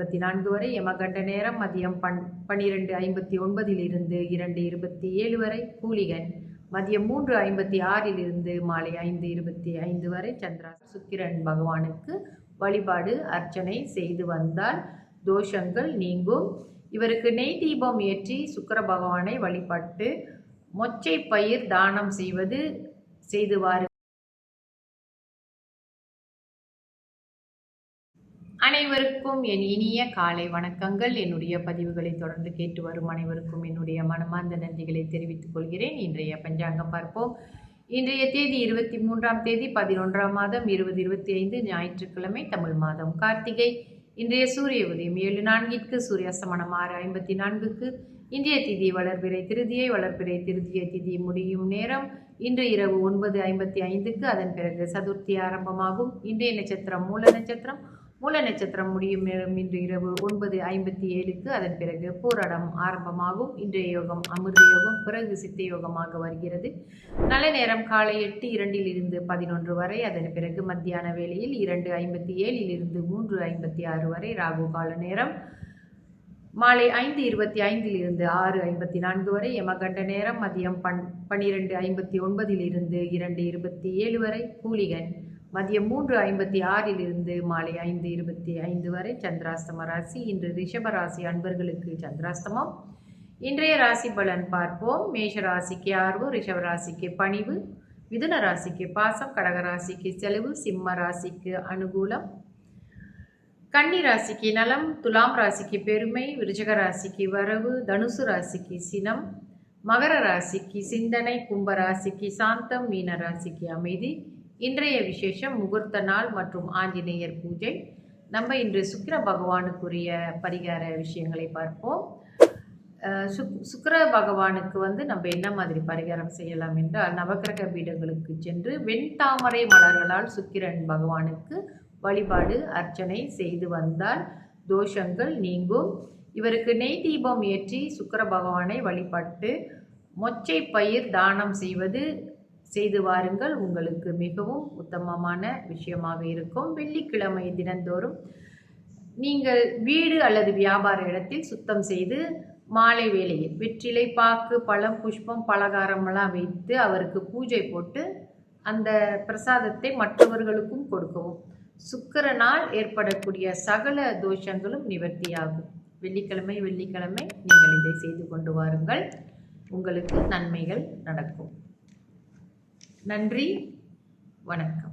3:54 வரை. யமகண்ட நேரம் மதியம் 12:59 2:27 வரை. கூலிகன் மதியம் 3:56 மாலை 5:25 வரை. சந்திராஷ்டமம். சுக்கிரன் பகவானுக்கு வழிபாடு அர்ச்சனை செய்து வந்தால் தோஷங்கள் நீங்கும். இவருக்கு நெய் தீபம் ஏற்றி சுக்கிர பகவானை வழிபட்டு மொச்சை பயிர் தானம் செய்து வாருங்கள். அனைவருக்கும் என் இனிய காலை வணக்கங்கள். என்னுடைய பதிவுகளை தொடர்ந்து கேட்டு வரும் அனைவருக்கும் என்னுடைய மனமார்ந்த நன்றிகளை தெரிவித்துக் கொள்கிறேன். இன்றைய பஞ்சாங்கம் பார்ப்போம். இன்றைய தேதி 23ஆம் தேதி 11ஆம் மாதம் 2025 ஞாயிற்றுக்கிழமை, தமிழ் மாதம் கார்த்திகை. இன்றைய சூரிய உதயம் 7:04, சூரிய அஸ்தமனம் 6:54. இன்றைய திதி வளர்பிறை திருதியை. வளர்பிறை திருதியை திதி முடியும் நேரம் இன்று இரவு 9:55. அதன் பிறகு சதுர்த்தி ஆரம்பமாகும். இன்றைய நட்சத்திரம் மூல நட்சத்திரம். மூல நட்சத்திரம் முடியும் நேரம் இன்று இரவு 9:57. அதன் பிறகு பூரடம் ஆரம்பமாகும். இன்றைய யோகம் அமிர்த யோகம், பிறகு சித்த யோகமாக வருகிறது. நல்ல நேரம் காலை 8:02 11 வரை. அதன் பிறகு மத்தியான வேளையில் 2:57 3:56 வரை. ராகு கால நேரம் மாலை 5:25 6:54 வரை. யமகண்ட நேரம் மதியம் 12:59 2:27 வரை. கூலிகன் மதியம் 3:56 மாலை 5:25 வரை. சந்திராஷ்டம ராசி. இன்று ரிஷப ராசி அன்பர்களுக்கு சந்திராஷ்டமம். இன்றைய ராசி பலன் பார்ப்போம். மேஷ ராசிக்கு ஆர்வம், ரிஷப ராசிக்கு பணிவு, மிதுன ராசிக்கு பாசம், கடக ராசிக்கு செலவு, சிம்ம ராசிக்கு அனுகூலம், கன்னி ராசிக்கு நலம், துலாம் ராசிக்கு பெருமை, விருச்சிக ராசிக்கு வரவு, தனுசு ராசிக்கு சினம், மகர ராசிக்கு சிந்தனை, கும்ப ராசிக்கு சாந்தம், மீன ராசிக்கு அமைதி. இன்றைய விசேஷம் முகூர்த்த நாள் மற்றும் ஆஞ்சநேயர் பூஜை. நம்ம இன்று சுக்கிர பகவானுக்குரிய பரிகார விஷயங்களை பார்ப்போம். சுக்கிர பகவானுக்கு நம்ம என்ன மாதிரி பரிகாரம் செய்யலாம் என்றால், நவக்கிரக பீடங்களுக்கு சென்று வெண்தாமரை மலர்களால் சுக்கிரன் பகவானுக்கு வழிபாடு அர்ச்சனை செய்து வந்தால் தோஷங்கள் நீங்கும். இவருக்கு நெய் தீபம் ஏற்றி சுக்கிர பகவானை வழிபட்டு மொச்சை பயிர் தானம் செய்து வாருங்கள். உங்களுக்கு மிகவும் உத்தமமான விஷயமாக இருக்கும். வெள்ளிக்கிழமை தினந்தோறும் நீங்கள் வீடு அல்லது வியாபார இடத்தில் சுத்தம் செய்து மாலை வேளையில் வெற்றிலை, பாக்கு, பழம், புஷ்பம், பலகாரமெல்லாம் வைத்து அவருக்கு பூஜை போட்டு அந்த பிரசாதத்தை மற்றவர்களுக்கும் கொடுக்கவும். சுக்கிரனால் ஏற்படக்கூடிய சகல தோஷங்களும் நிவர்த்தியாகும். வெள்ளிக்கிழமை நீங்கள் இதை செய்து கொண்டு வாருங்கள். உங்களுக்கு நன்மைகள் நடக்கும். நன்றி, வணக்கம்.